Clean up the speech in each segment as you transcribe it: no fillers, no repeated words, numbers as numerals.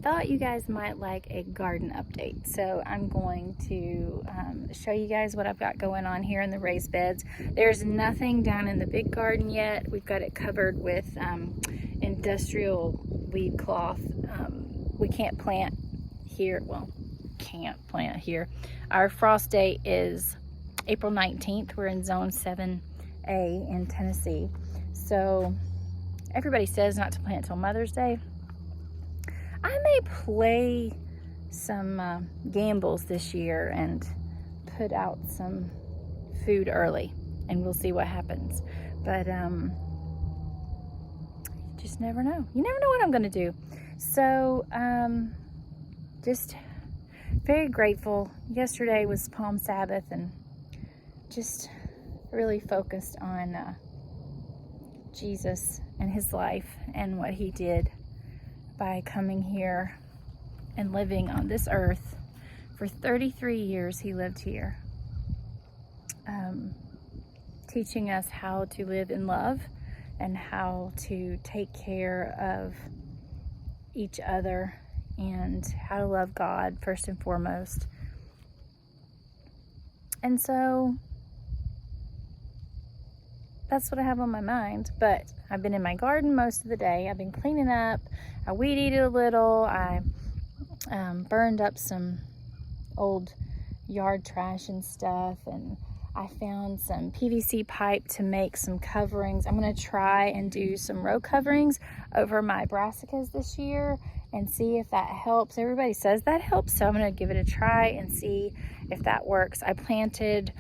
thought you guys might like a garden update. So I'm going to show you guys what I've got going on here in the raised beds. There's nothing down in the big garden yet. We've got it covered with industrial weed cloth. We can't plant here. Well, can't plant here. Our frost date is April 19th. We're in zone 7A in Tennessee. So everybody says not to plant till Mother's Day. I may play some gambles this year and put out some food early, and we'll see what happens. But you just never know. You never know what I'm gonna do. So just very grateful. Yesterday was Palm Sabbath, and just really focused on Jesus and his life and what he did by coming here and living on this earth. For 33 years he lived here, teaching us how to live in love and how to take care of each other and how to love God first and foremost. And so that's what I have on my mind. But I've been in my garden most of the day. I've been cleaning up. I weed eated a little. I burned up some old yard trash and stuff, and I found some PVC pipe to make some coverings. I'm going to try and do some row coverings over my brassicas this year and see if that helps. Everybody says that helps, so I'm going to give it a try and see if that works. I planted,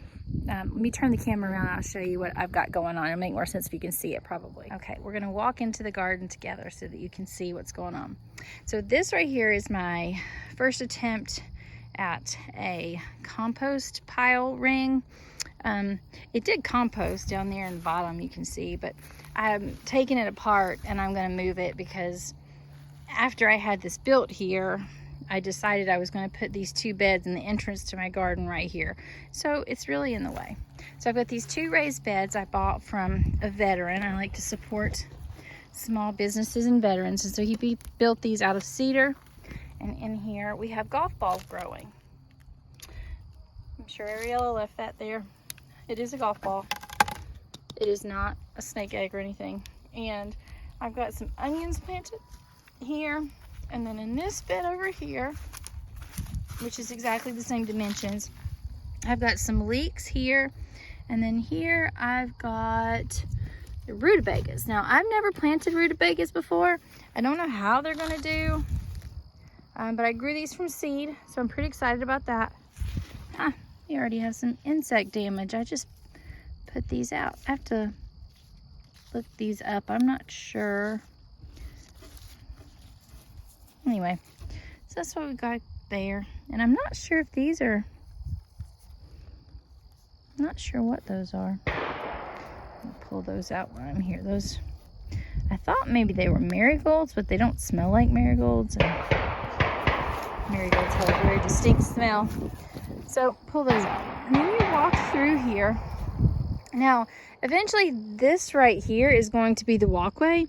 let me turn the camera around, I'll show you what I've got going on. It'll make more sense if you can see it probably. Okay, we're going to walk into the garden together so that you can see what's going on. So this right here is my first attempt at a compost pile ring. It did compost down there in the bottom, you can see, but I'm taking it apart and I'm going to move it because after I had this built here, I decided I was going to put these two beds in the entrance to my garden right here. So it's really in the way. So I've got these two raised beds I bought from a veteran. I like to support small businesses and veterans. And so he built these out of cedar. And in here we have golf balls growing. I'm sure Ariella left that there. It is a golf ball. It is not a snake egg or anything. And I've got some onions planted here. And then in this bed over here, which is exactly the same dimensions, I've got some leeks here. And then here I've got the rutabagas. Now, I've never planted rutabagas before. I don't know how they're gonna do, but I grew these from seed, so I'm pretty excited about that. We already have some insect damage. I just put these out. I have to look these up. I'm not sure. Anyway, so that's what we got there. And I'm not sure if these are, I'm not sure what those are. I'll pull those out while I'm here. Those, I thought maybe they were marigolds, but they don't smell like marigolds. And marigolds have a very distinct smell. So pull those out. And then you walk through here. Now, eventually this right here is going to be the walkway.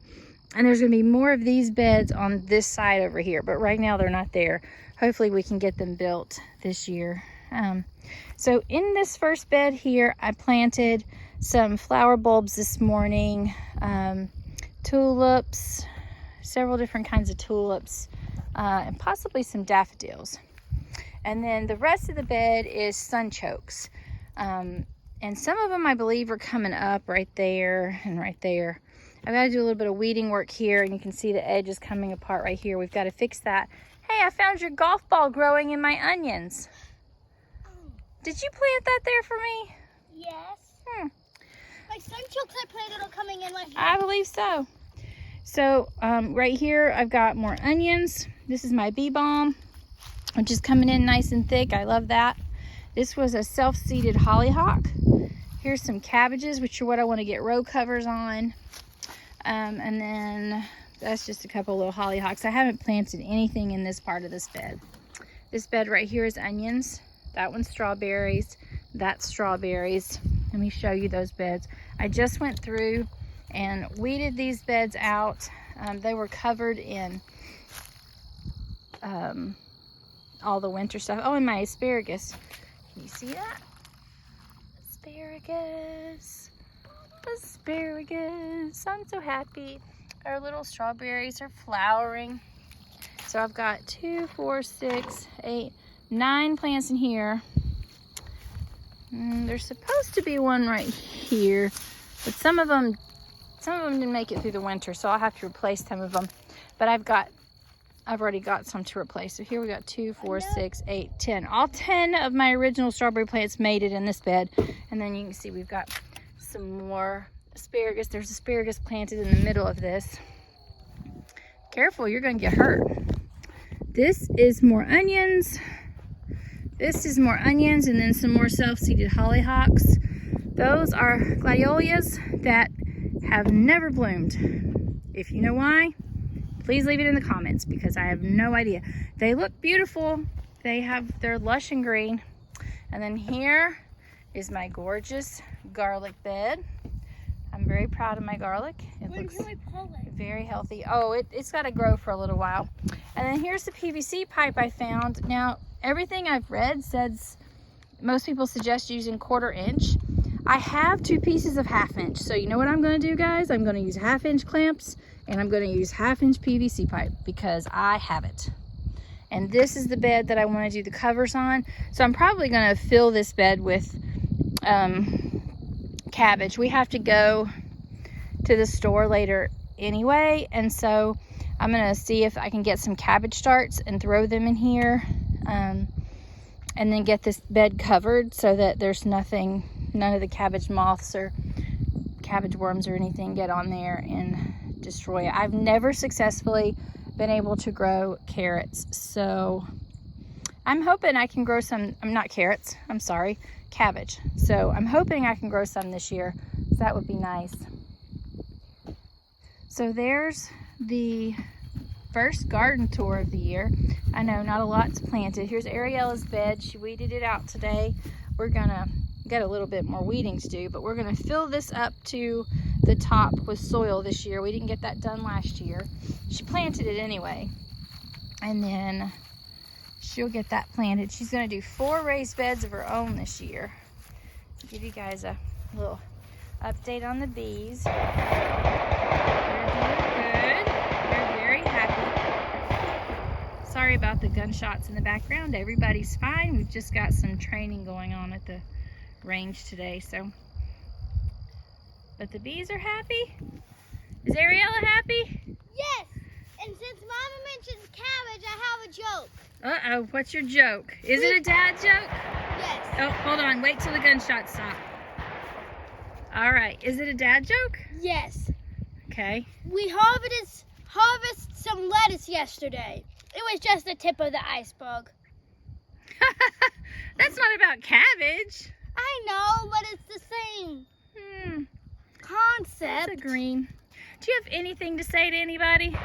And there's going to be more of these beds on this side over here. But right now they're not there. Hopefully we can get them built this year. So in this first bed here, I planted some flower bulbs this morning. Tulips, several different kinds of tulips. And possibly some daffodils. And then the rest of the bed is sunchokes. And some of them I believe are coming up right there and right there. I've got to do a little bit of weeding work here, and you can see the edges coming apart right here. We've got to fix that. Hey, I found your golf ball growing in my onions. Did you plant that there for me? Yes. My sunchokes I planted are coming in right here. I believe so. So right here I've got more onions. This is my bee balm, which is coming in nice and thick. I love that. This was a self-seeded hollyhock. Here's some cabbages, which are what I want to get row covers on. And then that's just a couple little hollyhocks. I haven't planted anything in this part of this bed. This bed right here is onions. That one's strawberries. That's strawberries. Let me show you those beds. I just went through and weeded these beds out. They were covered in all the winter stuff. Oh, and my asparagus. Can you see that? Asparagus. Asparagus. I'm so happy. Our little strawberries are flowering. So I've got 2, 4, 6, 8, 9 plants in here. There's supposed to be one right here, but some of them didn't make it through the winter, so I'll have to replace some of them. But I've already got some to replace. So here we got 2, 4, 6, 8, 10. All 10 of my original strawberry plants made it in this bed. And then you can see we've got some more asparagus. There's asparagus planted in the middle of this. Careful, you're gonna get hurt. This is more onions. This is more onions, and then some more self-seeded hollyhocks. Those are gladiolus that have never bloomed. If you know why, please leave it in the comments, because I have no idea. They look beautiful. They're lush and green. And then here is my gorgeous garlic bed. I'm very proud of my garlic. It looks very healthy. Oh, it's got to grow for a little while. And then here's the PVC pipe I found. Now, everything I've read says most people suggest using 1/4 inch. I have 2 pieces of 1/2 inch. So you know what I'm going to do, guys? I'm going to use 1/2 inch clamps, and I'm going to use 1/2 inch PVC pipe because I have it. And this is the bed that I want to do the covers on. So I'm probably going to fill this bed with cabbage. We have to go to the store later anyway, and so I'm going to see if I can get some cabbage starts and throw them in here, and then get this bed covered so that there's none of the cabbage moths or cabbage worms or anything get on there and destroy it. I've never successfully been able to grow carrots, so I'm hoping I can grow some, not carrots, I'm sorry, cabbage. So I'm hoping I can grow some this year. So that would be nice. So there's the first garden tour of the year. I know not a lot's planted. Here's Ariella's bed. She weeded it out today. We're gonna get a little bit more weeding to do, but we're gonna fill this up to the top with soil this year. We didn't get that done last year. She planted it anyway, and then she'll get that planted. She's gonna do 4 raised beds of her own this year. To give you guys a little update on the bees. They're doing good. They're very happy. Sorry about the gunshots in the background. Everybody's fine. We've just got some training going on at the range today, so. But the bees are happy. Is Ariella happy? Yes. And since Mama mentions cabbage, I have a joke. Uh-oh, what's your joke? Is it a dad joke? Yes. Oh, hold on. Wait till the gunshots stop. All right. Is it a dad joke? Yes. Okay. We harvested some lettuce yesterday. It was just the tip of the iceberg. That's not about cabbage. I know, but it's the same concept. That's a green. Do you have anything to say to anybody?